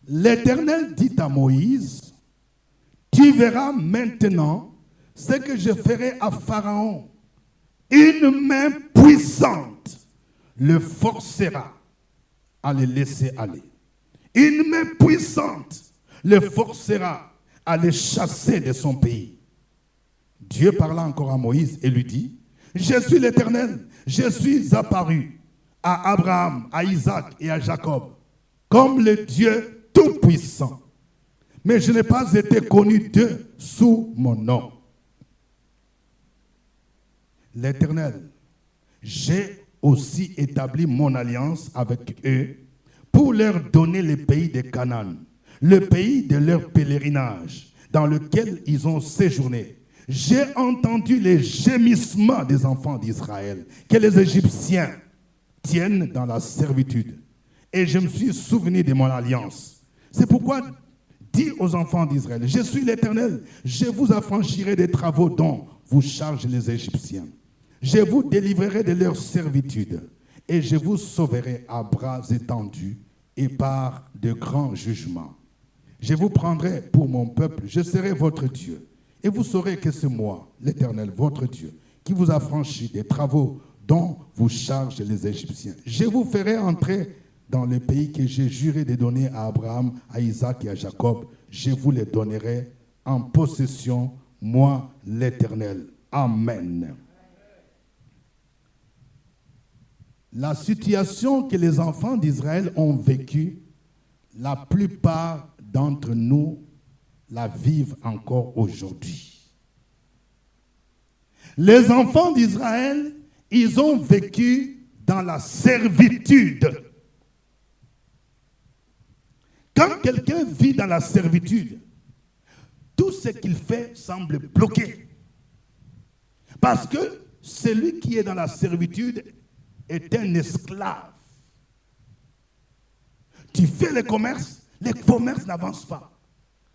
L'Éternel dit à Moïse, tu verras maintenant ce que je ferai à Pharaon. Une main puissante le forcera à le laisser aller. Une main puissante le forcera à le chasser de son pays. Dieu parla encore à Moïse et lui dit, je suis l'Éternel, je suis apparu à Abraham, à Isaac et à Jacob comme le Dieu tout-puissant. Mais je n'ai pas été connu d'eux sous mon nom. L'Éternel, j'ai aussi établi mon alliance avec eux pour leur donner le pays de Canaan, le pays de leur pèlerinage, dans lequel ils ont séjourné. J'ai entendu les gémissements des enfants d'Israël, que les Égyptiens tiennent dans la servitude. Et je me suis souvenu de mon alliance. C'est pourquoi, dis aux enfants d'Israël, je suis l'Éternel, je vous affranchirai des travaux dont vous chargent les Égyptiens. Je vous délivrerai de leur servitude et je vous sauverai à bras étendus et par de grands jugements. Je vous prendrai pour mon peuple, je serai votre Dieu. Et vous saurez que c'est moi, l'Éternel, votre Dieu, qui vous affranchit des travaux dont vous chargent les Égyptiens. Je vous ferai entrer dans le pays que j'ai juré de donner à Abraham, à Isaac et à Jacob. Je vous les donnerai en possession, moi, l'Éternel. Amen. La situation que les enfants d'Israël ont vécue, la plupart d'entre nous la vivent encore aujourd'hui. Les enfants d'Israël, ils ont vécu dans la servitude. Quand quelqu'un vit dans la servitude, tout ce qu'il fait semble bloqué. Parce que celui qui est dans la servitude est un esclave. Tu fais le commerce n'avance pas.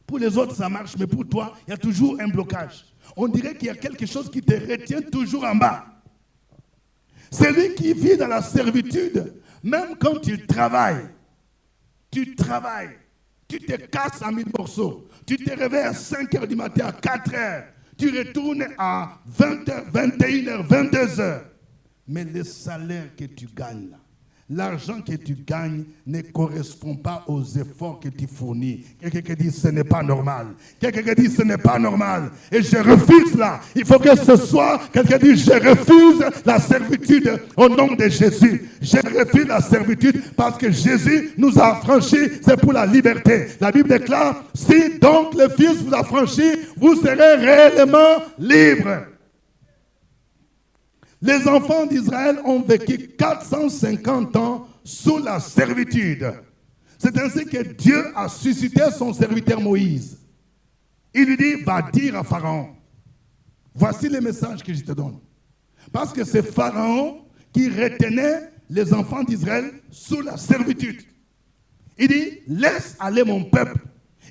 Pour les autres, ça marche, mais pour toi, il y a toujours un blocage. On dirait qu'il y a quelque chose qui te retient toujours en bas. Celui qui vit dans la servitude, même quand tu travailles, tu te casses en 1000 morceaux, tu te réveilles à 5 heures du matin, à 4 heures, tu retournes à 20h, 21h, 22h. Mais le salaire que tu gagnes là, l'argent que tu gagnes ne correspond pas aux efforts que tu fournis. Quelqu'un qui dit ce n'est pas normal. Quelqu'un qui dit ce n'est pas normal. Et je refuse là. Il faut que ce soit quelqu'un qui dit je refuse la servitude au nom de Jésus. Je refuse la servitude parce que Jésus nous a affranchis. C'est pour la liberté. La Bible déclare, si donc le Fils vous affranchit, vous serez réellement libres. Les enfants d'Israël ont vécu 450 ans sous la servitude. C'est ainsi que Dieu a suscité son serviteur Moïse. Il lui dit, va dire à Pharaon, voici le message que je te donne. Parce que c'est Pharaon qui retenait les enfants d'Israël sous la servitude. Il dit, laisse aller mon peuple.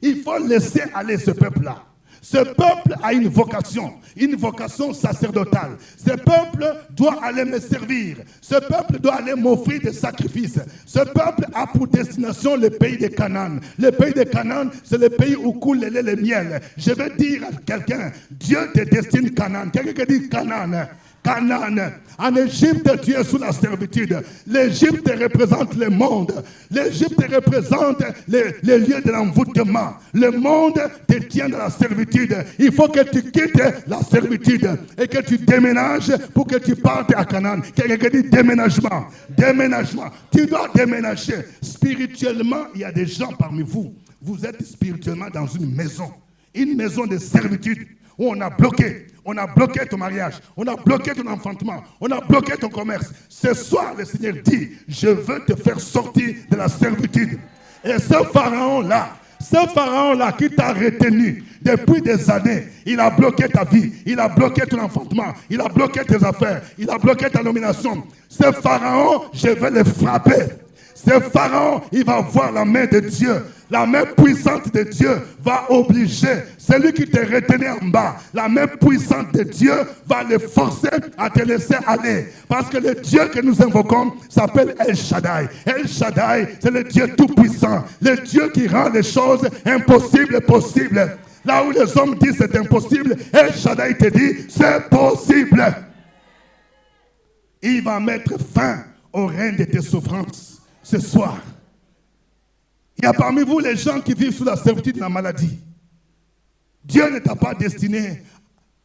Il faut laisser aller ce peuple-là. Ce peuple a une vocation sacerdotale. Ce peuple doit aller me servir. Ce peuple doit aller m'offrir des sacrifices. Ce peuple a pour destination le pays de Canaan. Le pays de Canaan, c'est le pays où coule le lait et le miel. Je vais dire à quelqu'un, Dieu te destine Canaan. Quelqu'un qui dit Canaan. Canaan. En Égypte, tu es sous la servitude. L'Égypte représente le monde. L'Égypte représente les lieux de l'envoûtement. Le monde te tient dans la servitude. Il faut que tu quittes la servitude et que tu déménages pour que tu partes à Canaan. Quelqu'un dit déménagement. Déménagement. Tu dois déménager. Spirituellement, il y a des gens parmi vous. Vous êtes spirituellement dans une maison de servitude où on a bloqué. On a bloqué ton mariage, on a bloqué ton enfantement, on a bloqué ton commerce. Ce soir, le Seigneur dit, je veux te faire sortir de la servitude. Et ce pharaon-là qui t'a retenu depuis des années, il a bloqué ta vie, il a bloqué ton enfantement, il a bloqué tes affaires, il a bloqué ta nomination. Ce pharaon, je vais le frapper. Ce pharaon, il va voir la main de Dieu. La main puissante de Dieu va obliger celui qui te retenait en bas. La main puissante de Dieu va le forcer à te laisser aller. Parce que le Dieu que nous invoquons s'appelle El Shaddai. El Shaddai, c'est le Dieu tout-puissant. Le Dieu qui rend les choses impossibles possibles. Là où les hommes disent c'est impossible, El Shaddai te dit c'est possible. Il va mettre fin au règne de tes souffrances ce soir. Il y a parmi vous les gens qui vivent sous la servitude de la maladie. Dieu ne t'a pas destiné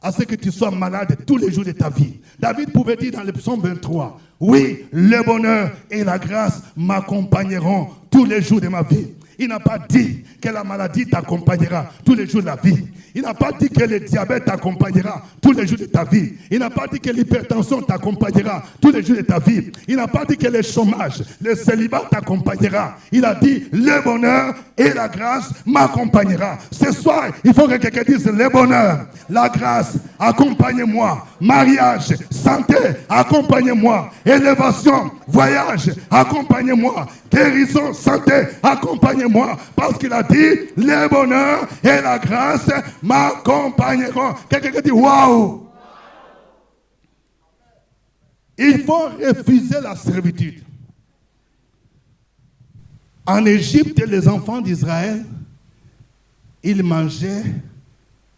à ce que tu sois malade tous les jours de ta vie. David pouvait dire dans le psaume 23, oui, le bonheur et la grâce m'accompagneront tous les jours de ma vie. Il n'a pas dit que la maladie t'accompagnera tous les jours de la vie. Il n'a pas dit que le diabète t'accompagnera tous les jours de ta vie. Il n'a pas dit que l'hypertension t'accompagnera tous les jours de ta vie. Il n'a pas dit que le chômage, le célibat t'accompagnera. Il a dit le bonheur et la grâce m'accompagnera. Ce soir, il faut que quelqu'un dise le bonheur, la grâce, accompagnez-moi. Mariage, santé, accompagnez-moi. Élévation, voyage, accompagnez-moi. Guérison, santé, accompagnez-moi. Parce qu'il a dit le bonheur et la grâce m'accompagneront. Quelqu'un dit waouh. Il faut refuser la servitude. En Égypte, les enfants d'Israël, ils mangeaient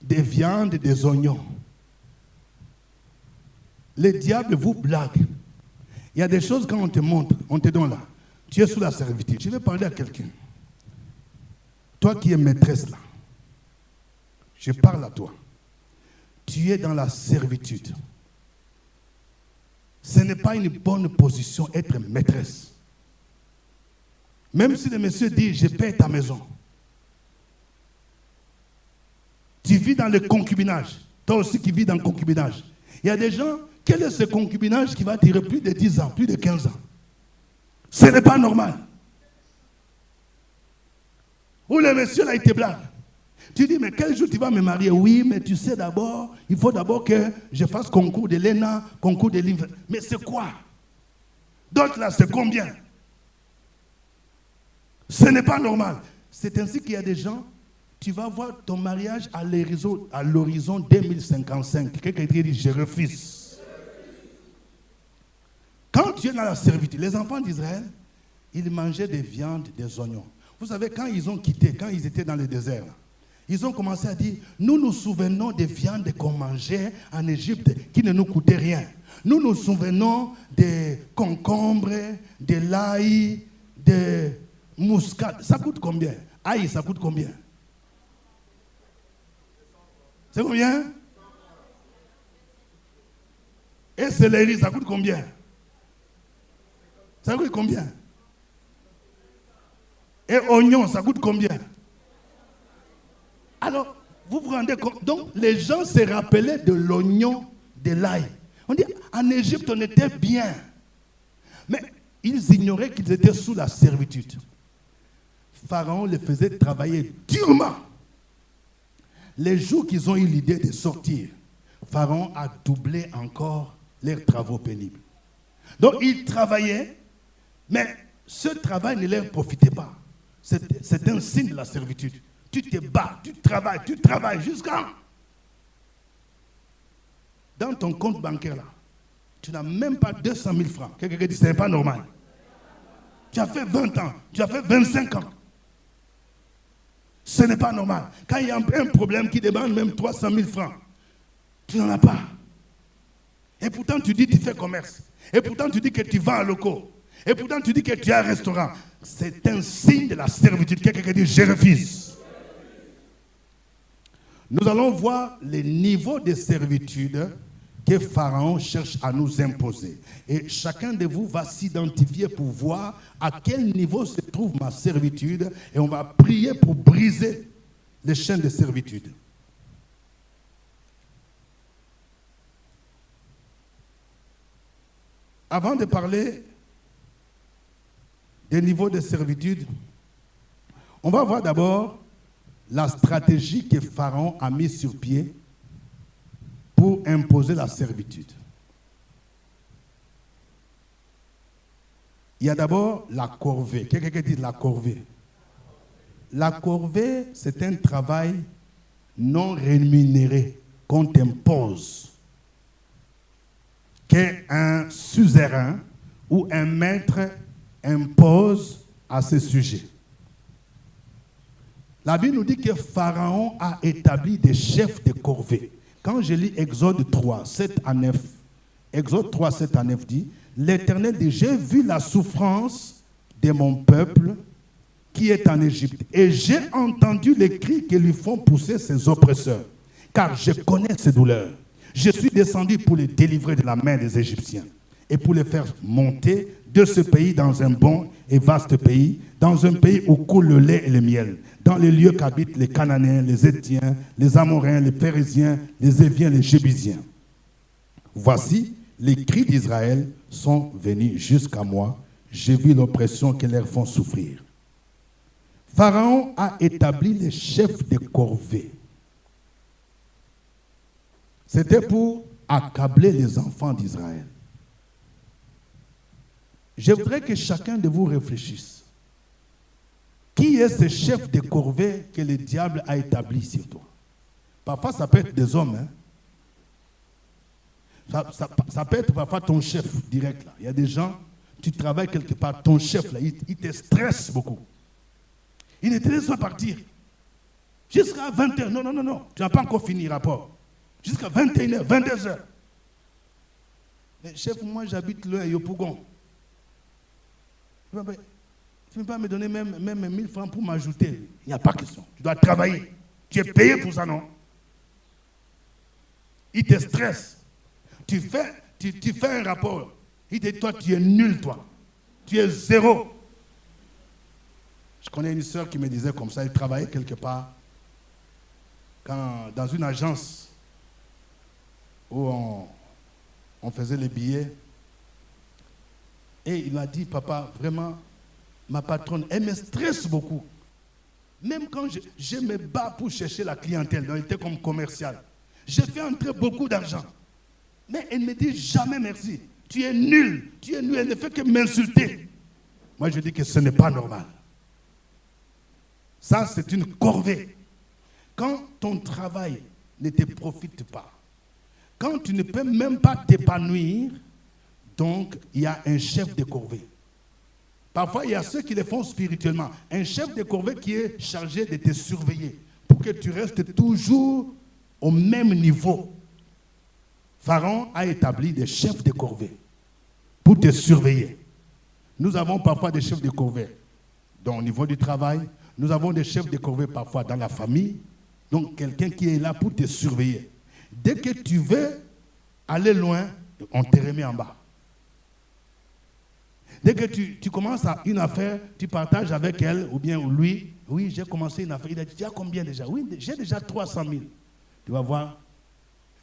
des viandes et des oignons. Le diable vous blague. Il y a des choses quand on te montre, on te donne là. Tu es sous la servitude. Je vais parler à quelqu'un. Toi qui es maîtresse là, je parle à toi. Tu es dans la servitude. Ce n'est pas une bonne position être maîtresse. Même si le monsieur dit, je paie ta maison. Tu vis dans le concubinage. Toi aussi qui vis dans le concubinage. Il y a des gens, quel est ce concubinage qui va durer plus de 10 ans, plus de 15 ans? Ce n'est pas normal. Ou le monsieur là, il te blague. Tu dis, mais quel jour tu vas me marier? Oui, mais tu sais d'abord, il faut d'abord que je fasse concours de l'ENA, concours de l'INVE. Mais c'est quoi? D'autres là, c'est combien? Ce n'est pas normal. C'est ainsi qu'il y a des gens, tu vas voir ton mariage à l'horizon 2055. Quelqu'un qui dit, je refuse. Quand tu es dans la servitude, les enfants d'Israël, ils mangeaient des viandes, des oignons. Vous savez, quand ils ont quitté, quand ils étaient dans le désert, ils ont commencé à dire, nous nous souvenons des viandes qu'on mangeait en Égypte qui ne nous coûtaient rien. Nous nous souvenons des concombres, de l'ail, de muscade. Ça coûte combien? Ail, ça coûte combien? C'est combien? Et céleri, ça coûte combien? Ça coûte combien? Et oignon, ça coûte combien? Alors, vous vous rendez compte? Donc, les gens se rappelaient de l'oignon, de l'ail. On dit, en Égypte, on était bien. Mais ils ignoraient qu'ils étaient sous la servitude. Pharaon les faisait travailler durement. Les jours qu'ils ont eu l'idée de sortir, Pharaon a doublé encore leurs travaux pénibles. Donc, ils travaillaient, mais ce travail ne leur profitait pas. C'est un signe de la servitude. Tu te bats, tu travailles jusqu'à... Dans ton compte bancaire là, tu n'as même pas 200 000 francs. Quelqu'un dit, ce n'est pas normal. Tu as fait 20 ans, tu as fait 25 ans. Ce n'est pas normal. Quand il y a un problème qui demande même 300 000 francs, tu n'en as pas. Et pourtant tu dis que tu fais commerce. Et pourtant tu dis que tu vends à locaux. Et pourtant tu dis que tu as un restaurant. C'est un signe de la servitude. Quelqu'un dit, je refuse. Nous allons voir les niveaux de servitude que Pharaon cherche à nous imposer. Et chacun de vous va s'identifier pour voir à quel niveau se trouve ma servitude. Et on va prier pour briser les chaînes de servitude. Avant de parler des niveaux de servitude, on va voir d'abord la stratégie que Pharaon a mise sur pied pour imposer la servitude. Il y a d'abord la corvée. Quelqu'un dit la corvée. La corvée, c'est un travail non rémunéré qu'on t'impose, qu'un suzerain ou un maître impose à ses sujets. La Bible nous dit que Pharaon a établi des chefs de corvée. Quand je lis Exode 3, 7 à 9, Exode 3, 7 à 9 dit, l'Éternel dit, j'ai vu la souffrance de mon peuple qui est en Égypte, et j'ai entendu les cris que lui font pousser ses oppresseurs, car je connais ses douleurs. Je suis descendu pour les délivrer de la main des Égyptiens et pour les faire monter de ce pays dans un bon et vaste pays, dans un pays où coule le lait et le miel, dans les lieux qu'habitent les Cananéens, les Héthiens, les Amoréens, les Phérésiens, les Éviens, les Jébusiens. Voici, les cris d'Israël sont venus jusqu'à moi. J'ai vu l'oppression qu'ils leur font souffrir. Pharaon a établi les chefs de corvée. C'était pour accabler les enfants d'Israël. Je voudrais que chacun de vous réfléchisse. Qui est ce chef de corvée que le diable a établi sur toi? Parfois, ça peut être des hommes. Ça peut être parfois ton chef direct. Là. Il y a des gens, tu travailles quelque part, ton chef, là, il te stresse beaucoup. Il ne te laisse pas partir. Jusqu'à 20h. Non. Tu n'as pas encore fini le rapport. Jusqu'à 21h, 22h. Mais chef, moi j'habite là à Yopougon. Tu ne peux pas me donner même 1000 francs pour m'ajouter. Il n'y a pas question. Tu dois travailler. Tu es payé pour ça, non? Il te stresse. Tu fais un rapport. Il te dit, toi, tu es nul, toi. Tu es zéro. Je connais une sœur qui me disait comme ça, elle travaillait quelque part dans une agence où on faisait les billets. Et il m'a dit, papa, vraiment, ma patronne, elle me stresse beaucoup. Même quand je me bats pour chercher la clientèle, donc elle était comme commercial. J'ai fait entrer beaucoup d'argent. Mais elle ne me dit jamais merci. Tu es nul, elle ne fait que m'insulter. Moi, je dis que ce n'est pas normal. Ça, c'est une corvée. Quand ton travail ne te profite pas, quand tu ne peux même pas t'épanouir, donc il y a un chef de corvée. Parfois, il y a ceux qui le font spirituellement. Un chef de corvée qui est chargé de te surveiller pour que tu restes toujours au même niveau. Pharaon a établi des chefs de corvée pour te surveiller. Nous avons parfois des chefs de corvée au niveau du travail. Nous avons des chefs de corvée parfois dans la famille. Donc, quelqu'un qui est là pour te surveiller. Dès que tu veux aller loin, on te remet en bas. Dès que tu commences à une affaire, tu partages avec elle ou bien lui. Oui, j'ai commencé une affaire. Il a dit, tu as combien déjà? Oui, j'ai déjà 300 000. Tu vas voir,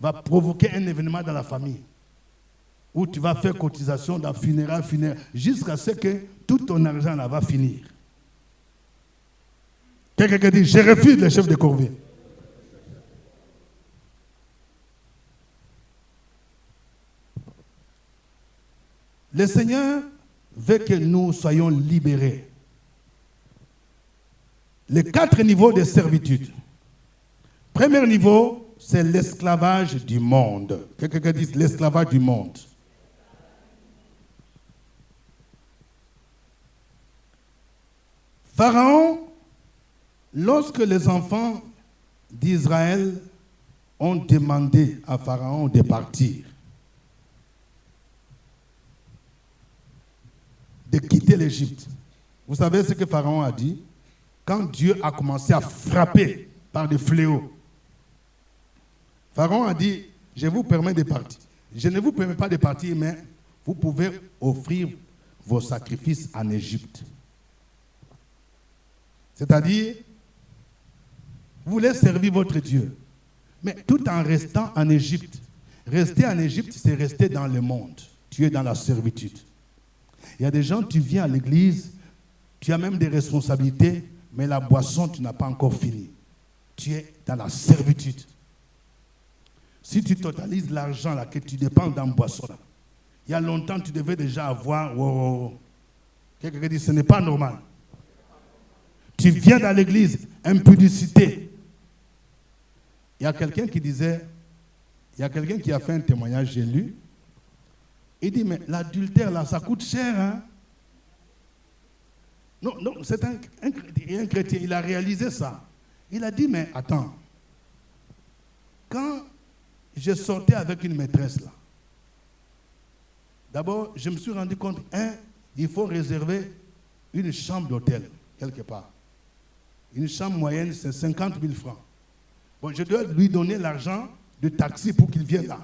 va provoquer un événement dans la famille où tu vas faire cotisation dans funérailles, jusqu'à ce que tout ton argent là va finir. Quelqu'un qui dit, je refuse les chefs de corvée. Le Seigneur veut que nous soyons libérés. Les 4 niveaux de servitude. Premier niveau, c'est l'esclavage du monde. Quelqu'un dit l'esclavage du monde. Pharaon, lorsque les enfants d'Israël ont demandé à Pharaon de partir, de quitter l'Égypte, vous savez ce que Pharaon a dit? Quand Dieu a commencé à frapper par des fléaux, Pharaon a dit, je vous permets de partir. Je ne vous permets pas de partir, mais vous pouvez offrir vos sacrifices en Égypte. C'est-à-dire, vous voulez servir votre Dieu, mais tout en restant en Égypte. Rester en Égypte, c'est rester dans le monde. Tu es dans la servitude. Il y a des gens, tu viens à l'église, tu as même des responsabilités, mais la boisson, tu n'as pas encore fini. Tu es dans la servitude. Si tu totalises l'argent là, que tu dépenses dans la boisson, là, il y a longtemps, tu devais déjà avoir... Quelqu'un dit, ce n'est pas normal. Tu viens dans l'église, impudicité. Il y a quelqu'un qui disait, il y a quelqu'un qui a fait un témoignage, j'ai lu. Il dit, mais l'adultère là, ça coûte cher, hein? Non, c'est un chrétien, il a réalisé ça. Il a dit, mais attends, quand je sortais avec une maîtresse là, d'abord, je me suis rendu compte, il faut réserver une chambre d'hôtel, quelque part. Une chambre moyenne, c'est 50 000 francs. Bon, je dois lui donner l'argent de taxi pour qu'il vienne là.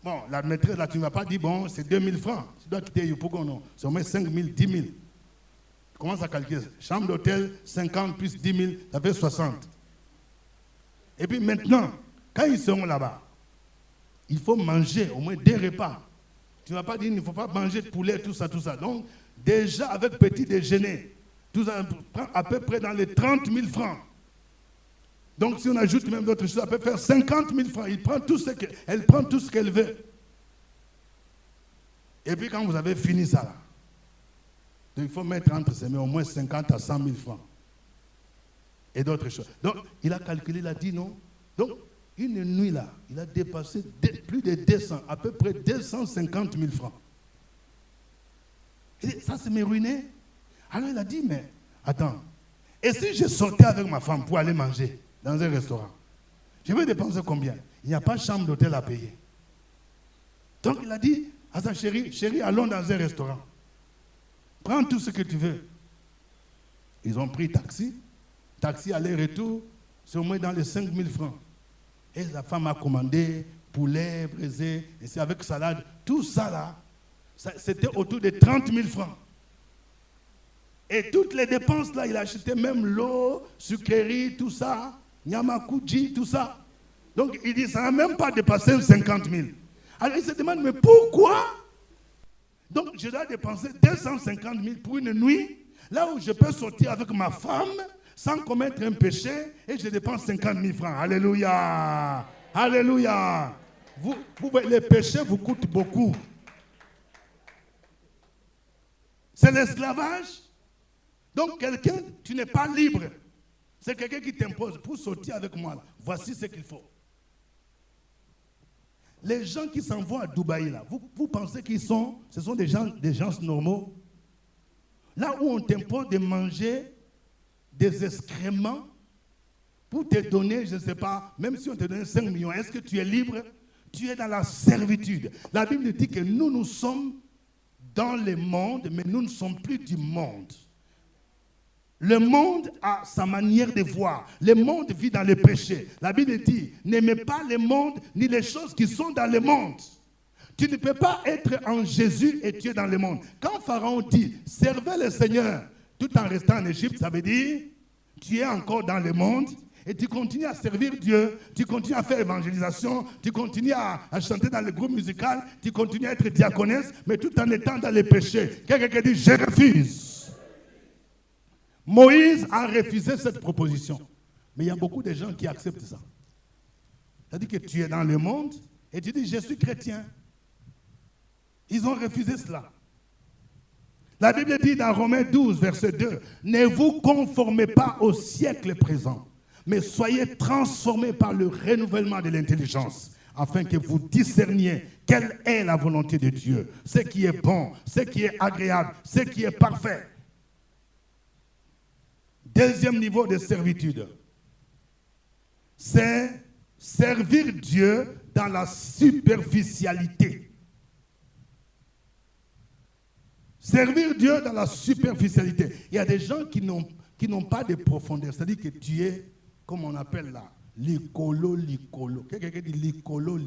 Bon, la maîtresse, là, tu ne vas pas dire, bon, c'est 2 000 francs. Tu dois quitter Yopougon, non. C'est au moins 5 000, 10 000. Tu commences à calculer. Chambre d'hôtel, 50 plus 10 000, ça fait 60. Et puis maintenant, quand ils seront là-bas, il faut manger au moins 2 repas. Tu ne vas pas dire, il ne faut pas manger de poulet, tout ça, tout ça. Donc, déjà, avec petit déjeuner, tout ça prend à peu près dans les 30 000 francs. Donc, si on ajoute même d'autres choses, ça peut faire 50 000 francs. Elle prend tout ce qu'elle veut. Et puis, quand vous avez fini ça, là, donc il faut mettre entre ses mains au moins 50 à 100 000 francs. Et d'autres choses. Donc, il a calculé, il a dit non. Donc, une nuit là, il a dépassé plus de 200, à peu près 250 000 francs. Et ça, c'est me ruiné. Alors, il a dit, mais attends, et si je sortais avec ma femme pour aller manger dans un restaurant, je vais dépenser combien? Il n'y a pas de chambre d'hôtel à payer. Donc, il a dit à sa chérie, allons dans un restaurant. Prends tout ce que tu veux. Ils ont pris taxi. Taxi aller-retour, c'est au moins dans les 5 000 francs. Et la femme a commandé poulet, braisé, et c'est avec salade. Tout ça là, c'était autour de 30 000 francs. Et toutes les dépenses là, il a acheté même l'eau, sucrerie, tout ça, nyamakuji, tout ça. Donc il dit, ça n'a même pas dépassé 50 000. Alors il se demande, mais pourquoi? Donc je dois dépenser 250 000 pour une nuit, là où je peux sortir avec ma femme, sans commettre un péché, et je dépense 50 000 francs. Alléluia! Alléluia! Les péchés vous coûtent beaucoup. C'est l'esclavage. Donc quelqu'un, tu n'es pas libre. C'est quelqu'un qui t'impose pour sortir avec moi. Là. Voici ce qu'il faut. Les gens qui s'en vont à Dubaï, là, vous pensez ce sont des gens normaux? Là où on t'impose de manger des excréments pour te donner, je ne sais pas, même si on te donne 5 millions, est-ce que tu es libre? Tu es dans la servitude. La Bible dit que nous sommes dans le monde, mais nous ne sommes plus du monde. Le monde a sa manière de voir. Le monde vit dans le péché. La Bible dit, n'aimez pas le monde ni les choses qui sont dans le monde. Tu ne peux pas être en Jésus et tu es dans le monde. Quand Pharaon dit, servez le Seigneur, tout en restant en Égypte, ça veut dire, tu es encore dans le monde et tu continues à servir Dieu, tu continues à faire évangélisation, tu continues à chanter dans le groupe musical, tu continues à être diaconesse, mais tout en étant dans le péché. Quelqu'un qui dit, je refuse. Moïse a refusé cette proposition. Mais il y a beaucoup de gens qui acceptent ça. C'est-à-dire que tu es dans le monde et tu dis, je suis chrétien. Ils ont refusé cela. La Bible dit dans Romains 12, verset 2, ne vous conformez pas au siècle présent, mais soyez transformés par le renouvellement de l'intelligence, afin que vous discerniez quelle est la volonté de Dieu, ce qui est bon, ce qui est agréable, ce qui est parfait. Deuxième niveau de servitude, c'est servir Dieu dans la superficialité. Servir Dieu dans la superficialité. Il y a des gens qui n'ont pas de profondeur. C'est-à-dire que tu es, comme on appelle là, l'icolo. Quelqu'un dit l'icolo.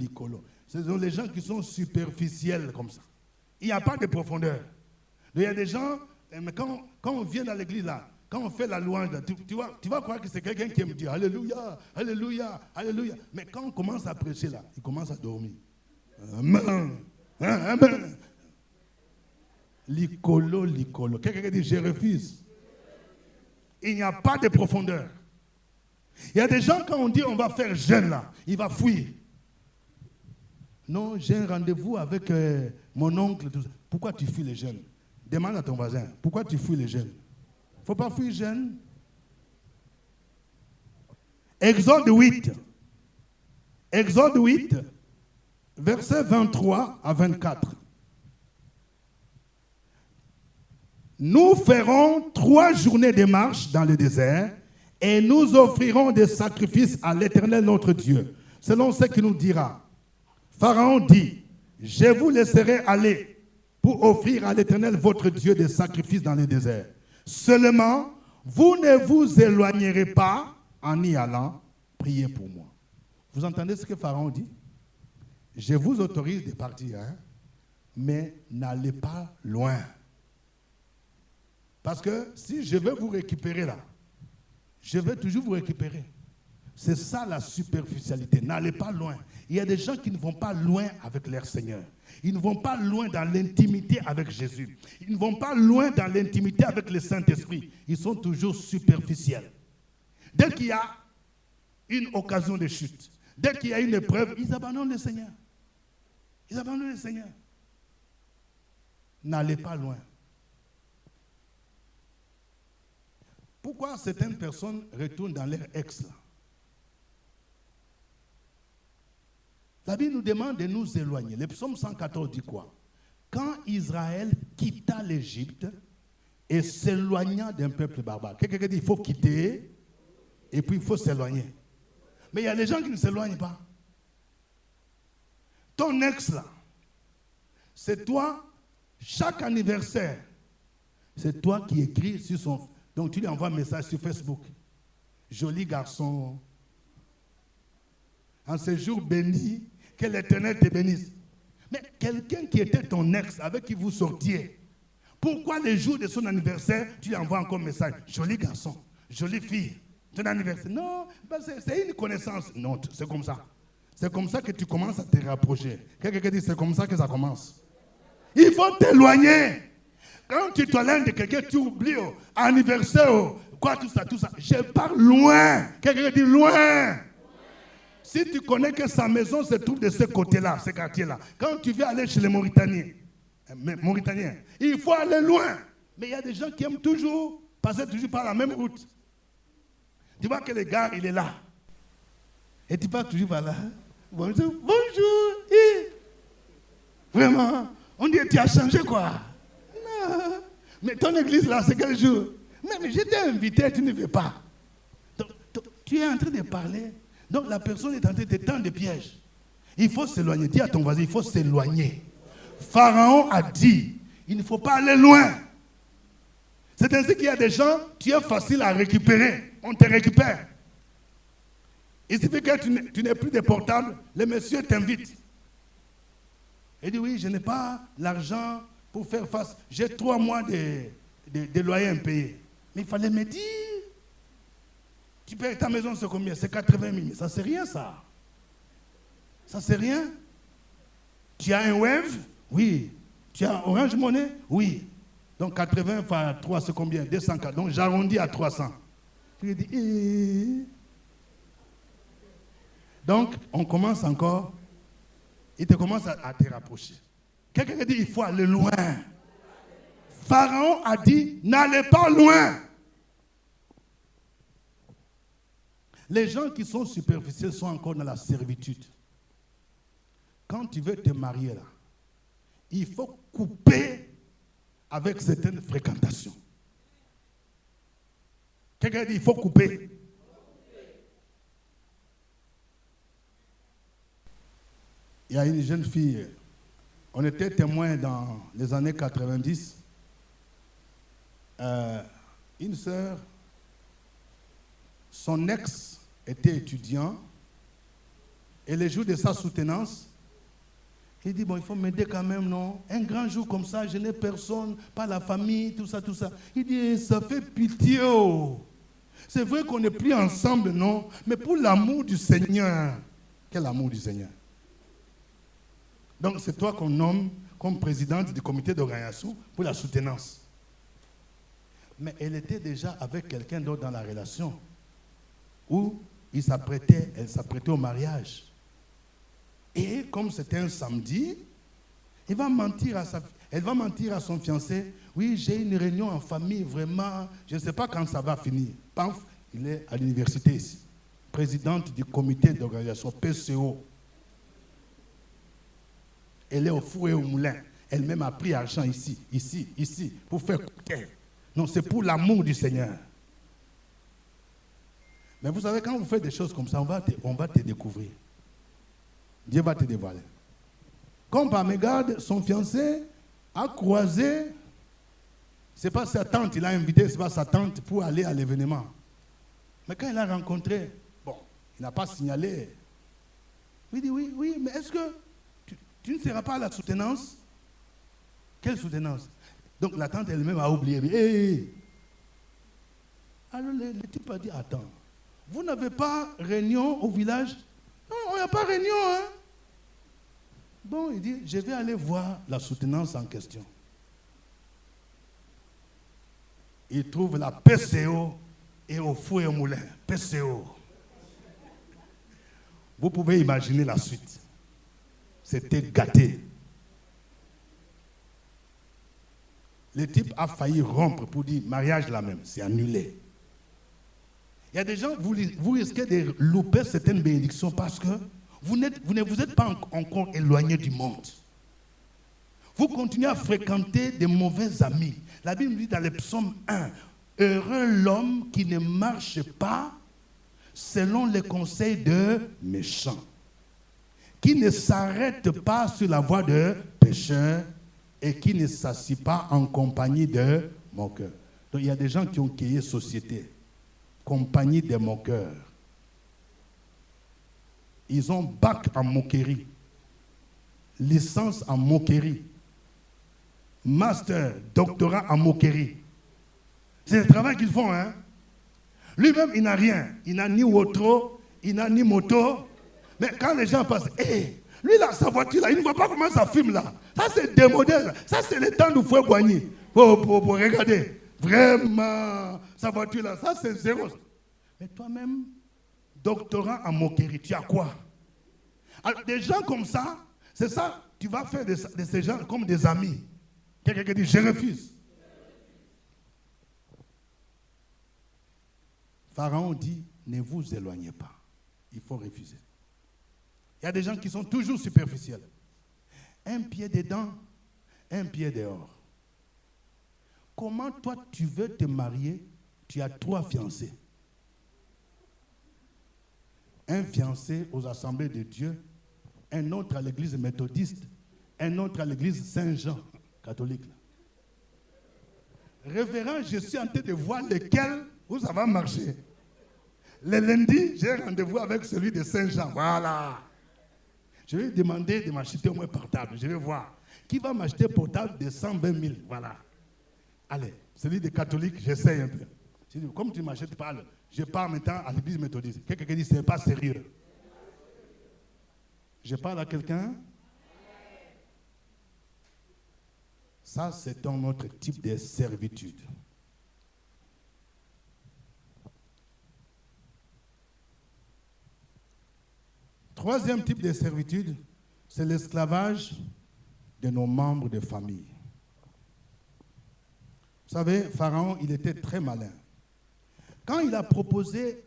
Ce sont les gens qui sont superficiels comme ça. Il n'y a pas de profondeur. Donc, il y a des gens, mais quand on vient dans l'église là, quand on fait la louange, là, tu vas croire que c'est quelqu'un qui aime dire Alléluia, Alléluia, Alléluia. Mais quand on commence à prêcher là, il commence à dormir. Amen. Amen. L'icolo. Quelqu'un qui dit je refuse. Il n'y a pas de profondeur. Il y a des gens, quand on dit on va faire jeûne là, il va fuir. Non, j'ai un rendez-vous avec mon oncle. Tout ça. Pourquoi tu fuis les jeûnes? Demande à ton voisin. Pourquoi tu fuis les jeûnes? Il ne faut pas fuir jeûne. Exode 8. Exode 8, versets 23 à 24. Nous ferons 3 journées de marche dans le désert et nous offrirons des sacrifices à l'Éternel notre Dieu, selon ce qu'il nous dira. Pharaon dit, je vous laisserai aller pour offrir à l'Éternel votre Dieu des sacrifices dans le désert. Seulement, vous ne vous éloignerez pas en y allant, priez pour moi. Vous entendez ce que Pharaon dit? Je vous autorise de partir, mais n'allez pas loin. Parce que si je vais vous récupérer là, je vais toujours vous récupérer. C'est ça la superficialité. N'allez pas loin. Il y a des gens qui ne vont pas loin avec leur Seigneur. Ils ne vont pas loin dans l'intimité avec Jésus. Ils ne vont pas loin dans l'intimité avec le Saint-Esprit. Ils sont toujours superficiels. Dès qu'il y a une occasion de chute, dès qu'il y a une épreuve, ils abandonnent le Seigneur. Ils abandonnent le Seigneur. N'allez pas loin. Pourquoi certaines personnes retournent dans leur ex là? La Bible nous demande de nous éloigner. Le psaume 114 dit quoi? Quand Israël quitta l'Égypte et s'éloigna d'un peuple barbare. Quelqu'un dit il faut quitter et puis il faut s'éloigner. Mais il y a des gens qui ne s'éloignent pas. Ton ex là, c'est toi, chaque anniversaire, c'est toi qui écris sur son... Donc tu lui envoies un message sur Facebook. Joli garçon. En ce jour béni, que l'Éternel te bénisse. Mais quelqu'un qui était ton ex, avec qui vous sortiez, pourquoi le jour de son anniversaire, tu lui envoies encore un message? Joli garçon, jolie fille, ton anniversaire. Non, c'est une connaissance. Non, c'est comme ça. C'est comme ça que tu commences à te rapprocher. Quelqu'un dit, c'est comme ça que ça commence. Il faut t'éloigner. Quand tu t'éloignes de quelqu'un, tu oublies, anniversaire, quoi, tout ça. Je parle loin. Quelqu'un dit loin. Si tu connais que sa maison se trouve de ce côté-là, ce quartier-là, quand tu veux aller chez les Mauritaniens, il faut aller loin. Mais il y a des gens qui aiment toujours passer toujours par la même route. Tu vois que le gars, il est là. Et tu passes toujours par là. Bonjour, bonjour. Vraiment, on dit, tu as changé quoi? Non. Mais ton église là, c'est quel jour? Mais je t'ai invité, tu ne veux pas. Donc, tu es en train de parler. Donc la personne est en train de tendre des pièges. Il faut s'éloigner. Dis à ton voisin, il faut s'éloigner. Pharaon a dit, il ne faut pas aller loin. C'est ainsi qu'il y a des gens, tu es facile à récupérer. On te récupère. Il suffit que tu n'aies plus de portable, le monsieur t'invite. Il dit, oui, je n'ai pas l'argent pour faire face. J'ai 3 mois de loyer impayé. Mais il fallait me dire. Tu payes ta maison, c'est combien? C'est 80 000. Mais ça, c'est rien, ça. Ça, c'est rien. Tu as un Wave? Oui. Tu as Orange Money? Oui. Donc, 80 fois 3, c'est combien? 204. Donc, j'arrondis à 300. Tu lui dis, Donc, on commence encore. Il te commence à te rapprocher. Quelqu'un dit, il faut aller loin. Pharaon a dit, n'allez pas loin. Les gens qui sont superficiels sont encore dans la servitude. Quand tu veux te marier là, il faut couper avec certaines fréquentations. Quelqu'un dit il faut couper. Il y a une jeune fille, on était témoin dans les années 90. Une sœur, son ex était étudiant, et le jour de sa soutenance, il dit, bon, il faut m'aider quand même, non? Un grand jour comme ça, je n'ai personne, pas la famille, tout ça, tout ça. Il dit, ça fait pitié, oh. C'est vrai qu'on n'est plus ensemble, non? Mais pour l'amour du Seigneur, quel amour du Seigneur? Donc, c'est toi qu'on nomme comme présidente du comité d'organisation pour la soutenance. Mais elle était déjà avec quelqu'un d'autre dans la relation, où elle s'apprêtait au mariage. Et comme c'était un samedi, elle va mentir à son fiancé. Oui, j'ai une réunion en famille, vraiment, je ne sais pas quand ça va finir. Paf, il est à l'université ici. présidente du comité d'organisation, PCO. Elle est au four et au moulin. Elle-même a pris argent ici, pour faire coûter. Non, c'est pour l'amour du Seigneur. Mais vous savez, quand vous faites des choses comme ça, on va te découvrir. Dieu va te dévoiler. Comme par mégarde, son fiancé a croisé, c'est pas sa tante, il a invité, c'est pas sa tante pour aller à l'événement. Mais quand il a rencontré, bon, il n'a pas signalé. Il dit oui, mais est-ce que tu ne seras pas à la soutenance? Quelle soutenance? Donc la tante elle-même a oublié. Hey. Alors le type a dit, attends, vous n'avez pas réunion au village? Non, on n'a pas réunion, hein? Bon, il dit, je vais aller voir la soutenance en question. Il trouve la PCO et au four et au moulin. PCO. Vous pouvez imaginer la suite. C'était gâté. Le type a failli rompre pour dire, mariage là même, c'est annulé. Il y a des gens, vous risquez de louper certaines bénédictions parce que vous ne vous êtes pas encore éloigné du monde. Vous continuez à fréquenter des mauvais amis. La Bible dit dans le psaume 1, heureux l'homme qui ne marche pas selon les conseils de méchants, qui ne s'arrête pas sur la voie de pécheurs et qui ne s'assied pas en compagnie de moqueurs. Donc il y a des gens qui ont créé société, compagnie des moqueurs. Ils ont bac en moquerie, licence en moquerie, master, doctorat en moquerie. C'est le travail qu'ils font, hein. Lui-même, il n'a rien. Il n'a ni auto, il n'a ni moto. Mais quand les gens passent, hey, lui là, sa voiture là, il ne voit pas comment ça fume là. Ça c'est démodé là. Ça c'est le temps du fouet boigné. Pour regarder. Vraiment, sa voiture là, ça c'est zéro. Mais toi-même, doctorat en moquerie, tu as quoi? Alors, des gens comme ça, c'est ça, tu vas faire de ces gens comme des amis. Quelqu'un qui dit, je refuse. Pharaon dit, ne vous éloignez pas. Il faut refuser. Il y a des gens qui sont toujours superficiels. Un pied dedans, un pied dehors. Comment toi tu veux te marier? Tu as 3 fiancés. Un fiancé aux assemblées de Dieu, un autre à l'église méthodiste, un autre à l'église Saint-Jean, catholique. Révérend, je suis en train de voir lequel où ça va marcher. Le lundi, j'ai rendez-vous avec celui de Saint-Jean. Voilà. Je vais lui demander de m'acheter au moins portable. Je vais voir. Qui va m'acheter portable de 120 000? Voilà. Allez, celui de catholique, j'essaye un peu. Je dis, comme tu ne m'achètes pas, je pars maintenant à l'église méthodiste. Quelqu'un qui dit, ce n'est pas sérieux. Je parle à quelqu'un. Ça, c'est un autre type de servitude. Troisième type de servitude, c'est l'esclavage de nos membres de famille. Vous savez, Pharaon, il était très malin. Quand il a proposé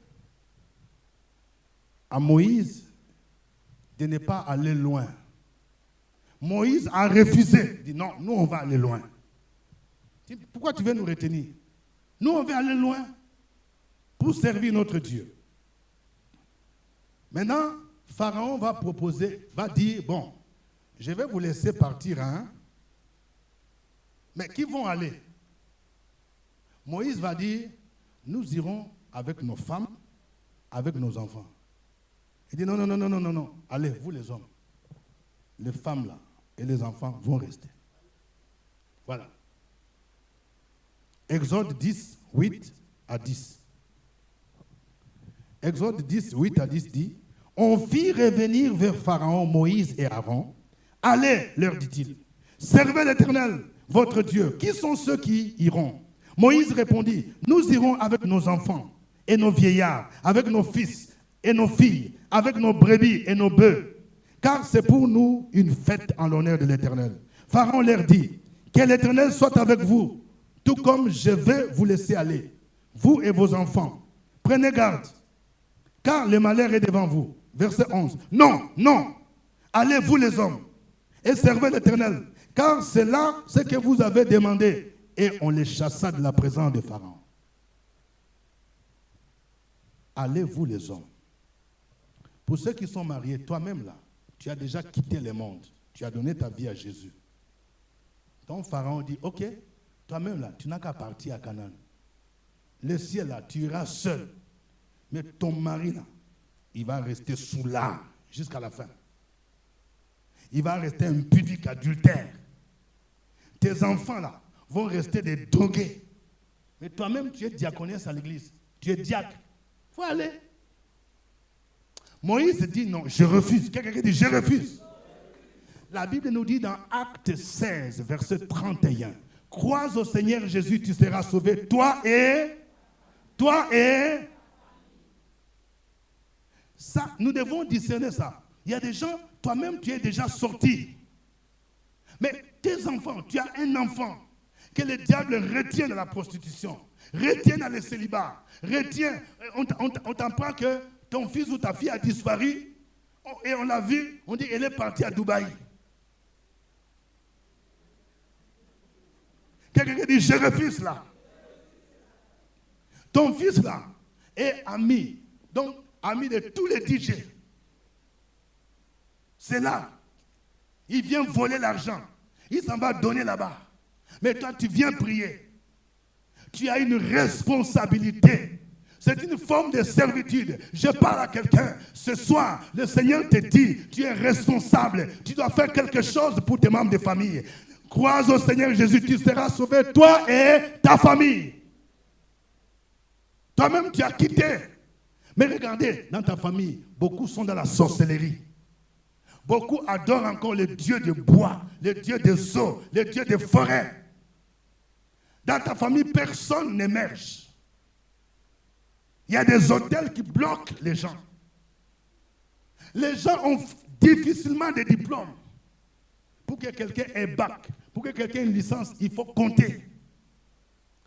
à Moïse de ne pas aller loin, Moïse a refusé. Il dit non, nous on va aller loin. Il dit, pourquoi tu veux nous retenir? Nous on veut aller loin pour servir notre Dieu. Maintenant, Pharaon va proposer, va dire, bon, je vais vous laisser partir, hein, mais qui vont aller? Moïse va dire, nous irons avec nos femmes, avec nos enfants. Il dit, non, allez, vous les hommes, les femmes là et les enfants vont rester. Voilà. Exode 10, 8 à 10. Exode 10, 8 à 10 dit, on fit revenir vers Pharaon Moïse et Aaron. Allez, leur dit-il, servez l'Éternel, votre Dieu. Qui sont ceux qui iront? Moïse répondit, nous irons avec nos enfants et nos vieillards, avec nos fils et nos filles, avec nos brebis et nos bœufs, car c'est pour nous une fête en l'honneur de l'Éternel. Pharaon leur dit, que l'Éternel soit avec vous, tout comme je vais vous laisser aller, vous et vos enfants. Prenez garde, car le malheur est devant vous. Verset 11. Non, non. Allez, vous les hommes, et servez l'Éternel, car c'est là ce que vous avez demandé. Et on les chassa de la présence de Pharaon. Allez, vous les hommes. Pour ceux qui sont mariés, toi-même là, tu as déjà quitté le monde. Tu as donné ta vie à Jésus. Donc Pharaon dit, ok, toi-même là, tu n'as qu'à partir à Canaan. Le ciel là, tu iras seul. Mais ton mari là, il va rester sous l'art jusqu'à la fin. Il va rester impudique, adultère. Tes enfants là vont rester des drogués. Mais toi-même, tu es diaconesse à l'église. Tu es diacre. Il faut aller. Moïse dit non, je refuse. Quelqu'un dit je refuse. La Bible nous dit dans Acte 16, verset 31, crois au Seigneur Jésus, tu seras sauvé, toi et ça, nous devons discerner ça. Il y a des gens, toi-même tu es déjà sorti. Mais tes enfants, tu as un enfant que le diable retient de la prostitution, retient dans le célibat, retient, on t'apprend que ton fils ou ta fille a disparu et on l'a vu, on dit elle est partie à Dubaï. Quelqu'un dit je refuse là. Ton fils là est ami, donc ami de tous les DJ. C'est là. Il vient voler l'argent. Il s'en va donner là-bas. Mais toi, tu viens prier. Tu as une responsabilité. C'est une forme de servitude. Je parle à quelqu'un. Ce soir, le Seigneur te dit, tu es responsable. Tu dois faire quelque chose pour tes membres de famille. Crois au Seigneur Jésus, tu seras sauvé, toi et ta famille. Toi-même, tu as quitté. Mais regardez, dans ta famille, beaucoup sont dans la sorcellerie. Beaucoup adorent encore les dieux de bois, les dieux des eaux, les dieux des forêts. Dans ta famille, personne n'émerge. Il y a des hôtels qui bloquent les gens. Les gens ont difficilement des diplômes. Pour que quelqu'un ait bac, pour que quelqu'un ait une licence, il faut compter.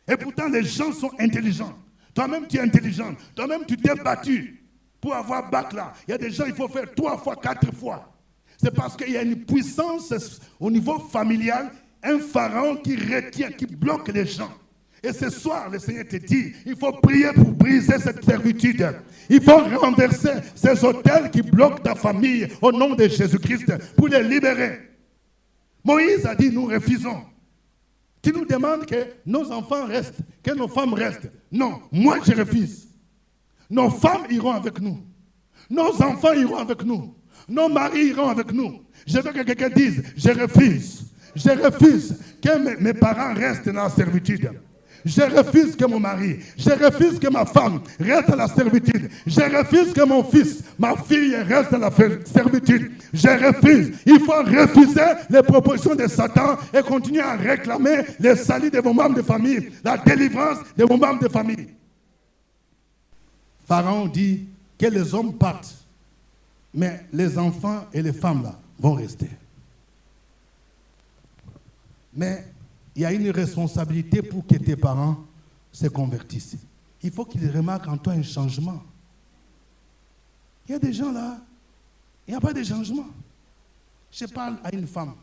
Et pourtant, les gens sont intelligents. Toi-même, tu es intelligent. Toi-même, tu t'es battu pour avoir bac là. Il y a des gens, il faut faire 3 fois, 4 fois. C'est parce qu'il y a une puissance au niveau familial, un pharaon qui retient, qui bloque les gens. Et ce soir, le Seigneur te dit, il faut prier pour briser cette servitude. Il faut renverser ces autels qui bloquent ta famille au nom de Jésus-Christ pour les libérer. Moïse a dit, nous refusons. Tu nous demandes que nos enfants restent, que nos femmes restent. Non, moi je refuse. Nos femmes iront avec nous. Nos enfants iront avec nous. Nos maris iront avec nous. Je veux que quelqu'un dise, je refuse. Je refuse que mes parents restent dans la servitude. Je refuse que mon mari, je refuse que ma femme reste dans la servitude. Je refuse que mon fils, ma fille reste dans la servitude. Je refuse. Il faut refuser les propositions de Satan et continuer à réclamer le salut de vos membres de famille, la délivrance de vos membres de famille. Pharaon dit que les hommes partent, mais les enfants et les femmes là vont rester. Mais il y a une responsabilité pour que tes parents se convertissent. Il faut qu'ils remarquent en toi un changement. Il y a des gens là, il n'y a pas de changement. Je parle à une femme.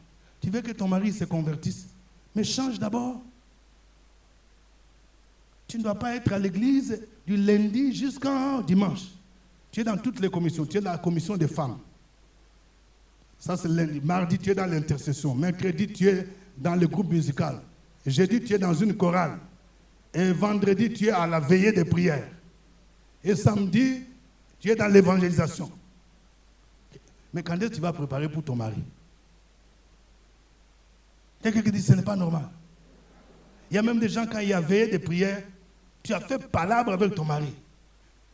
Tu veux que ton mari se convertisse, mais change d'abord. Tu ne dois pas être à l'église du lundi jusqu'au dimanche. Tu es dans toutes les commissions. Tu es dans la commission des femmes. Ça, c'est lundi. Mardi, tu es dans l'intercession. Mercredi, tu es dans le groupe musical. Jeudi, tu es dans une chorale. Et vendredi, tu es à la veillée des prières. Et samedi, tu es dans l'évangélisation. Mais quand est-ce que tu vas préparer pour ton mari? Quelqu'un qui dit ce n'est pas normal. Il y a même des gens, quand il y a veillée des prières, tu as fait palabre avec ton mari.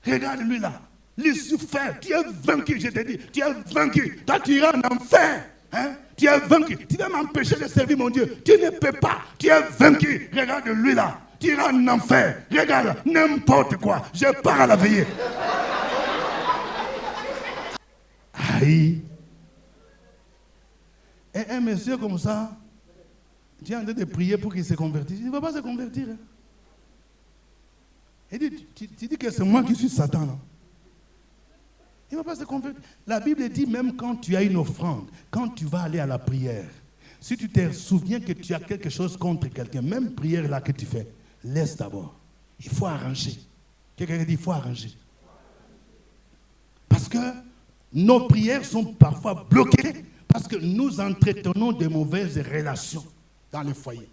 Regarde-lui là. Lucifer, tu es vaincu, je te dis. Tu es vaincu. Toi, tu iras en enfer. Hein? Tu es vaincu. Tu vas m'empêcher de servir mon Dieu. Tu ne peux pas. Tu es vaincu. Regarde-lui là. Tu iras en enfer. Regarde, n'importe quoi. Je pars à la veillée. Aïe. Et un monsieur comme ça, tu es en train de prier pour qu'il se convertisse. Il ne va pas se convertir. Hein? Et tu dis que c'est moi qui suis Satan. Là. Il ne va pas se convertir. La Bible dit même quand tu as une offrande, quand tu vas aller à la prière, si tu te souviens que tu as quelque chose contre quelqu'un, même prière là que tu fais, laisse d'abord. Il faut arranger. Quelqu'un dit il faut arranger. Parce que nos prières sont parfois bloquées parce que nous entretenons de mauvaises relations dans le foyer.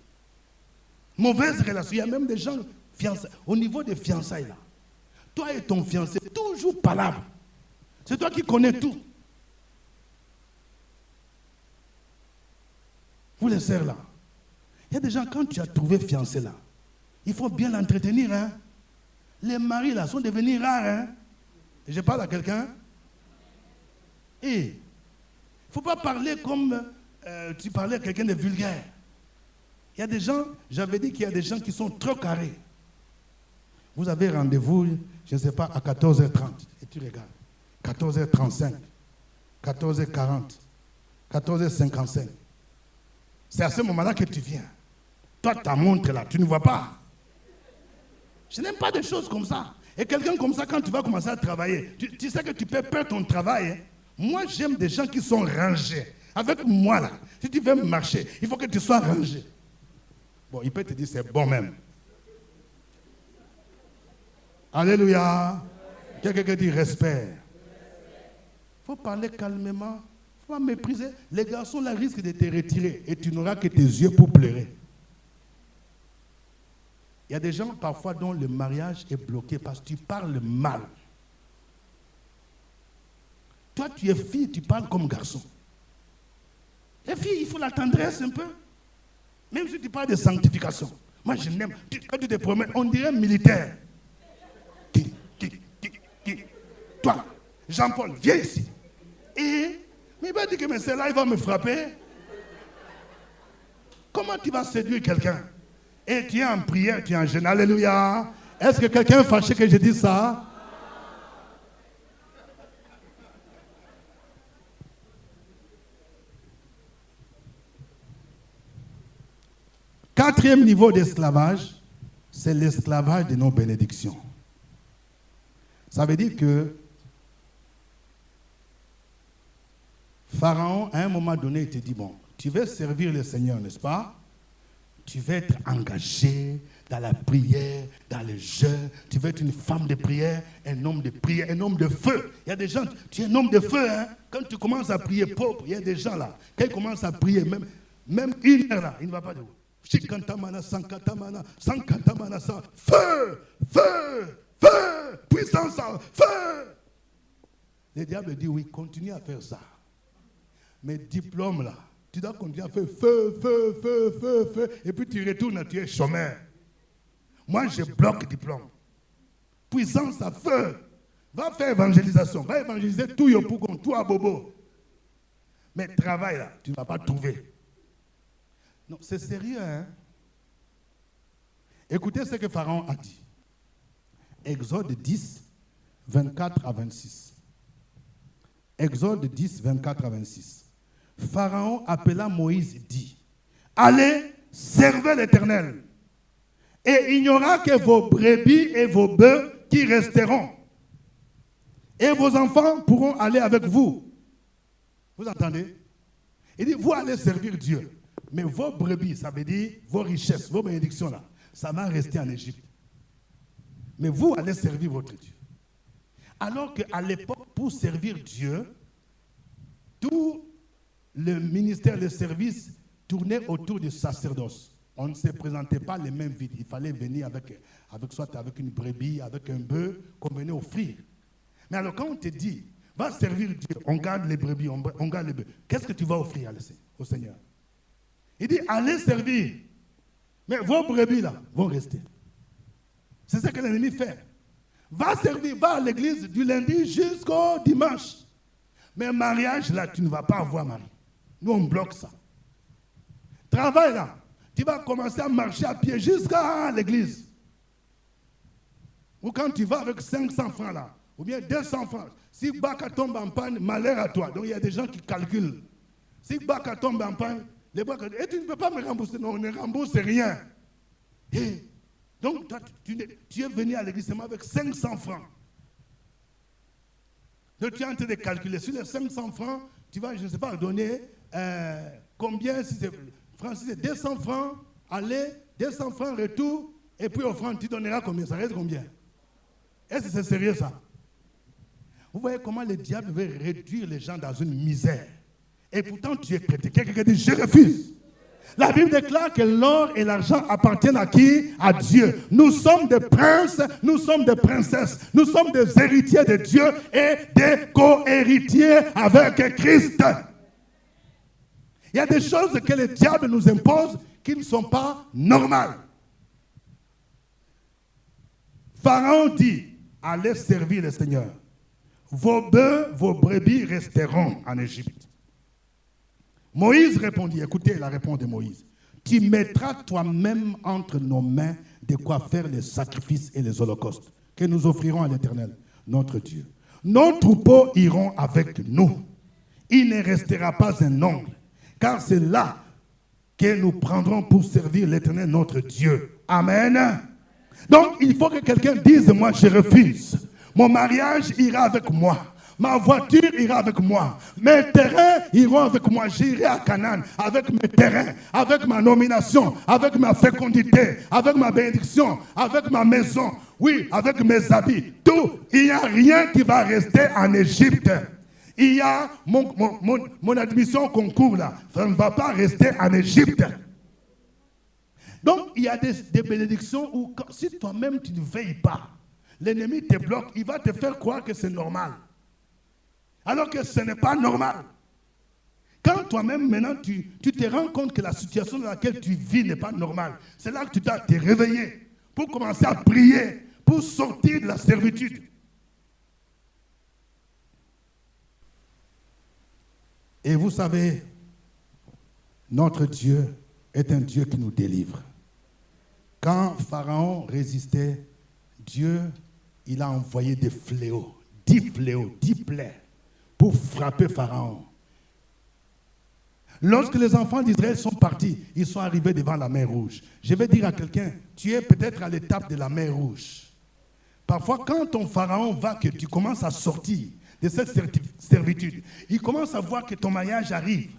Mauvaises relations. Il y a même des gens fiancés. Au niveau des fiançailles là, toi et ton fiancé, toujours palabre. C'est toi qui connais tout. Vous les sœurs là, il y a des gens, quand tu as trouvé fiancé là, il faut bien l'entretenir. Hein? Les maris là sont devenus rares. Hein? Et je parle à quelqu'un. Et il ne faut pas parler comme tu parlais à quelqu'un de vulgaire. Il y a des gens, j'avais dit qu'il y a des gens qui sont trop carrés. Vous avez rendez-vous, je ne sais pas, à 14h30. Et tu regardes. 14h35, 14h40, 14h55. C'est à ce moment-là que tu viens. Toi, ta montre là, tu ne vois pas. Je n'aime pas des choses comme ça. Et quelqu'un comme ça, quand tu vas commencer à travailler, tu sais que tu peux perdre ton travail. Hein? Moi, j'aime des gens qui sont rangés. Avec moi là, si tu veux marcher, il faut que tu sois rangé. Bon, il peut te dire c'est bon même. Alléluia. Quelqu'un dit respect. Il faut parler calmement. Il ne faut pas mépriser. Les garçons là risquent de te retirer et tu n'auras que tes yeux pour pleurer. Il y a des gens parfois dont le mariage est bloqué parce que tu parles mal. Toi, tu es fille, tu parles comme garçon. Les filles, il faut la tendresse un peu. Même si tu parles de sanctification. Moi, je n'aime. Quand tu te promènes, on dirait militaire. Toi, Jean-Paul, viens ici. Mais il va dire que celle-là, il va me frapper. Comment tu vas séduire quelqu'un? Et tu es en prière, tu es en jeûne. Alléluia. Est-ce que quelqu'un est fâché que je dise ça? Quatrième niveau d'esclavage, c'est l'esclavage de nos bénédictions. Ça veut dire que Pharaon, à un moment donné, il te dit, bon, tu veux servir le Seigneur, n'est-ce pas? Tu veux être engagé dans la prière, dans le jeûne. Tu veux être une femme de prière, un homme de prière, un homme de feu. Il y a des gens, tu es un homme de feu, hein? Quand tu commences à prier pauvre, il y a des gens là, quand ils commencent à prier, même une heure là, il ne va pas de vous. Chikantamana, sankatamana, sankatamana, feu, feu, feu, puissance, feu. Le diable dit oui, continue à faire ça. Mais diplôme là, tu dois continuer à faire feu, feu, feu, feu, feu, et puis tu retournes, tu es chômeur. Moi, je bloque diplôme. Puissance à feu. Va faire évangélisation, va évangéliser tout Yopougon, tout à Bobo. Mais travail là, tu ne vas pas trouver. Non, c'est sérieux, hein? Écoutez ce que Pharaon a dit. Exode 10, 24 à 26. Exode 10, 24 à 26. Pharaon appela Moïse et dit, allez, servez l'Éternel, et il n'y aura que vos brebis et vos bœufs qui resteront, et vos enfants pourront aller avec vous. Vous entendez? Il dit, vous allez servir Dieu, mais vos brebis, ça veut dire vos richesses, vos bénédictions là, ça va rester en Égypte. Mais vous allez servir votre Dieu. Alors qu'à l'époque, pour servir Dieu, tout le ministère, le service tournait autour du sacerdoce. On ne se présentait pas les mains vides. Il fallait venir soit avec une brebis, avec un bœuf qu'on venait offrir. Mais alors quand on te dit, va servir Dieu, on garde les brebis, on garde les bœufs. Qu'est-ce que tu vas offrir au Seigneur? Il dit, allez servir. Mais vos brebis là vont rester. C'est ça que l'ennemi fait. Va servir, va à l'église du lundi jusqu'au dimanche. Mais mariage là, tu ne vas pas avoir mari. Nous, on bloque ça. Travail là, tu vas commencer à marcher à pied jusqu'à l'église. Ou quand tu vas avec 500 francs là, ou bien 200 francs, si Baka tombe en panne, malheur à toi. Donc il y a des gens qui calculent. Si Baka tombe en panne, les Baka disent, tu ne peux pas me rembourser. Non, on ne rembourse rien. Et donc tu es venu à l'église seulement avec 500 francs. Donc tu es en train de calculer. Sur les 500 francs, tu vas, je ne sais pas, donner combien, si c'est 200 francs, aller, 200 francs retour, et puis offrande, tu donneras combien? Ça reste combien? Est-ce que c'est sérieux ça? Vous voyez comment le diable veut réduire les gens dans une misère. Et pourtant tu es chrétien. Quelqu'un dit, je refuse. La Bible déclare que l'or et l'argent appartiennent à qui? À Dieu. Nous sommes des princes, nous sommes des princesses, nous sommes des héritiers de Dieu et des co-héritiers avec Christ. Il y a des choses que le diable nous impose qui ne sont pas normales. Pharaon dit, allez servir le Seigneur. Vos bœufs, vos brebis resteront en Égypte. Moïse répondit, écoutez la réponse de Moïse. Tu mettras toi-même entre nos mains de quoi faire les sacrifices et les holocaustes que nous offrirons à l'Éternel, notre Dieu. Nos troupeaux iront avec nous. Il ne restera pas un ongle, car c'est là que nous prendrons pour servir l'Éternel, notre Dieu. Amen. Donc, il faut que quelqu'un dise, moi, je refuse. Mon mariage ira avec moi. Ma voiture ira avec moi. Mes terrains iront avec moi. J'irai à Canaan avec mes terrains, avec ma nomination, avec ma fécondité, avec ma bénédiction, avec ma maison. Oui, avec mes habits. Tout. Il n'y a rien qui va rester en Égypte. Il y a mon admission au concours là. Ça ne va pas rester en Égypte. Donc, il y a des bénédictions où si toi-même tu ne veilles pas, l'ennemi te bloque, il va te faire croire que c'est normal. Alors que ce n'est pas normal. Quand toi-même, maintenant, tu te rends compte que la situation dans laquelle tu vis n'est pas normale, c'est là que tu dois te réveiller pour commencer à prier, pour sortir de la servitude. Et vous savez, notre Dieu est un Dieu qui nous délivre. Quand Pharaon résistait, Dieu, il a envoyé des fléaux, 10 fléaux, 10 plaies, pour frapper Pharaon. Lorsque les enfants d'Israël sont partis, ils sont arrivés devant la mer Rouge. Je vais dire à quelqu'un, tu es peut-être à l'étape de la mer Rouge. Parfois, quand ton Pharaon va, que tu commences à sortir de cette servitude, il commence à voir que ton mariage arrive.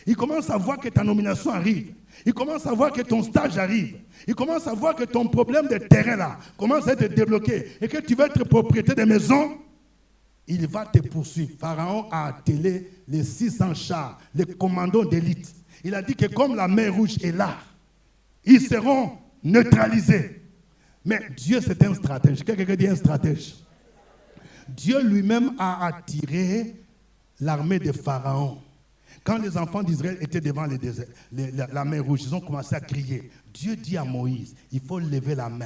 Il commence à voir que ta nomination arrive. Il commence à voir que ton stage arrive. Il commence à voir que ton problème de terrain là commence à être débloqué et que tu vas être propriétaire de maison. Il va te poursuivre. Pharaon a attelé les 600 chars, les commandos d'élite. Il a dit que comme la mer Rouge est là, ils seront neutralisés. Mais Dieu, c'est un stratège. Quelqu'un dit un stratège. Dieu lui-même a attiré l'armée de Pharaon. Quand les enfants d'Israël étaient devant la mer Rouge, ils ont commencé à crier. Dieu dit à Moïse, il faut lever la main.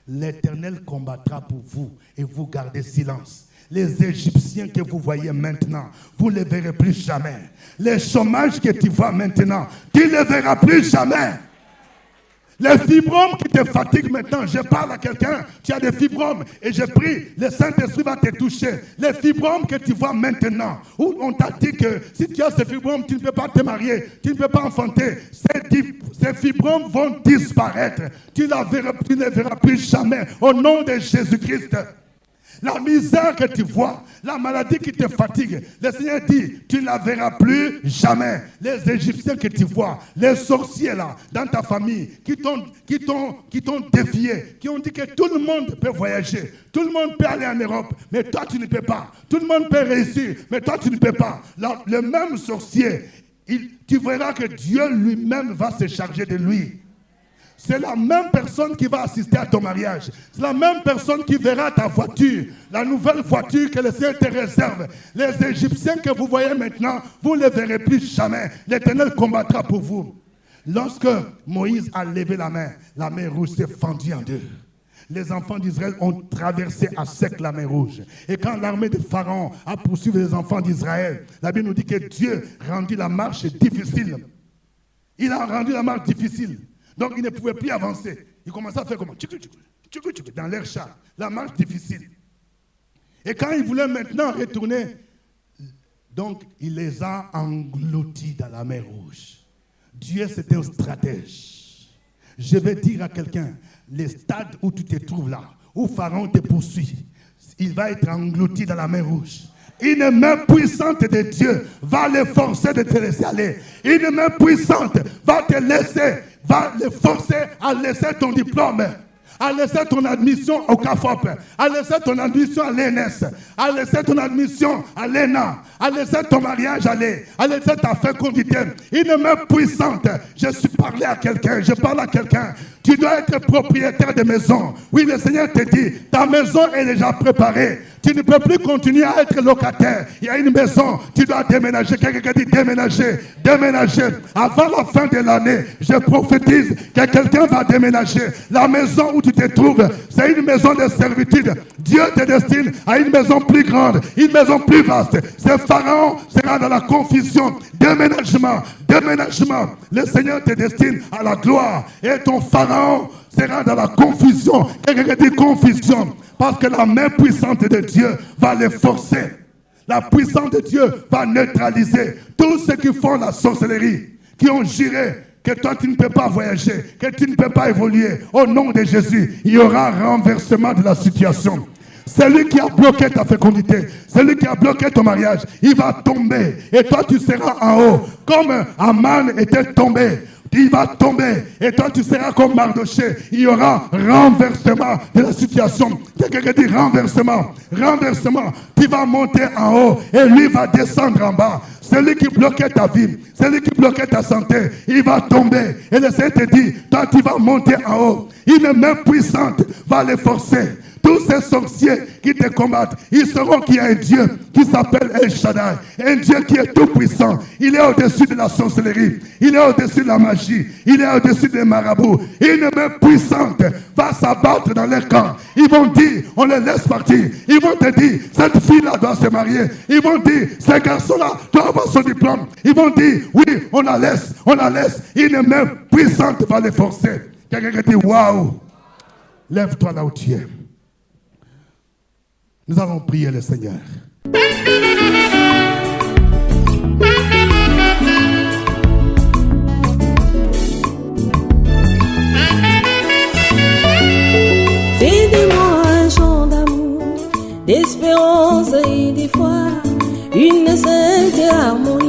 L'Éternel combattra pour vous et vous gardez silence. Les Égyptiens que vous voyez maintenant, vous ne les verrez plus jamais. Les chômages que tu vois maintenant, tu ne les verras plus jamais. Les fibromes qui te fatiguent maintenant, je parle à quelqu'un, tu as des fibromes et je prie, le Saint-Esprit va te toucher. Les fibromes que tu vois maintenant, où on t'a dit que si tu as ces fibromes, tu ne peux pas te marier, tu ne peux pas enfanter. Ces fibromes vont disparaître. Tu ne les verras plus jamais au nom de Jésus-Christ. La misère que tu vois, la maladie qui te fatigue, le Seigneur dit, tu ne la verras plus jamais. Les Égyptiens que tu vois, les sorciers là, dans ta famille, qui t'ont défié, qui ont dit que tout le monde peut voyager, tout le monde peut aller en Europe, mais toi tu ne peux pas. Tout le monde peut réussir, mais toi tu ne peux pas. Le même sorcier, tu verras que Dieu lui-même va se charger de lui. C'est la même personne qui va assister à ton mariage. C'est la même personne qui verra ta voiture, la nouvelle voiture que le Seigneur te réserve. Les Égyptiens que vous voyez maintenant, vous ne les verrez plus jamais. L'Éternel combattra pour vous. Lorsque Moïse a levé la mer Rouge s'est fendue en deux. Les enfants d'Israël ont traversé à sec la mer Rouge. Et quand l'armée de Pharaon a poursuivi les enfants d'Israël, la Bible nous dit que Dieu rendit la marche difficile. Il a rendu la marche difficile. Donc, ils ne pouvaient plus avancer. Ils commençaient à faire comme dans leur char. La marche difficile. Et quand ils voulaient maintenant retourner, donc, il les a engloutis dans la mer Rouge. Dieu, c'est un stratège. Je vais dire à quelqu'un, les stades où tu te trouves là, où Pharaon te poursuit, il va être englouti dans la mer rouge. Une main puissante de Dieu va le forcer de te laisser aller. Une main puissante va le forcer à laisser ton diplôme, à laisser ton admission au CAFOP, à laisser ton admission à l'ENS, à laisser ton admission à l'ENA, à laisser ton mariage aller, à laisser ta fécondité. Une main puissante. Je parle à quelqu'un. Tu dois être propriétaire de maison. Oui, le Seigneur te dit, ta maison est déjà préparée. Tu ne peux plus continuer à être locataire. Il y a une maison, tu dois déménager. Quelqu'un dit déménager. Avant la fin de l'année, je prophétise que quelqu'un va déménager. La maison où tu te trouves, c'est une maison de servitude. Dieu te destine à une maison plus grande, une maison plus vaste. Ce Pharaon sera dans la confusion. Déménagement. Le Seigneur te destine à la gloire. Et ton Pharaon sera dans la confusion. Quelqu'un dit confusion. Parce que la main puissante de Dieu va les forcer. La puissance de Dieu va neutraliser tous ceux qui font la sorcellerie, qui ont juré que toi tu ne peux pas voyager, que tu ne peux pas évoluer. Au nom de Jésus, il y aura un renversement de la situation. Celui qui a bloqué ta fécondité, celui qui a bloqué ton mariage, il va tomber. Et toi tu seras en haut. Comme Aman était tombé, il va tomber. Et toi tu seras comme Mardoché. Il y aura renversement de la situation. Quelqu'un dit renversement. Tu vas monter en haut et lui va descendre en bas. Celui qui bloquait ta vie, celui qui bloquait ta santé, il va tomber. Et le Seigneur te dit, toi tu vas monter en haut. Une main puissante va les forcer. Tous ces sorciers qui te combattent, ils sauront qu'il y a un Dieu qui s'appelle El Shaddai. Un Dieu qui est tout puissant. Il est au-dessus de la sorcellerie. Il est au-dessus de la magie. Il est au-dessus des marabouts. Une main puissante va s'abattre dans leur camp. Ils vont dire, on les laisse partir. Ils vont te dire, cette fille-là doit se marier. Ils vont dire, ce garçon-là doit avoir son diplôme. Ils vont dire, oui, on la laisse. Une main puissante va les forcer. Quelqu'un dit, waouh, lève-toi là où tu es. Nous allons prier le Seigneur. Fais-de-moi un chant d'amour, d'espérance et de foi, une sainte harmonie.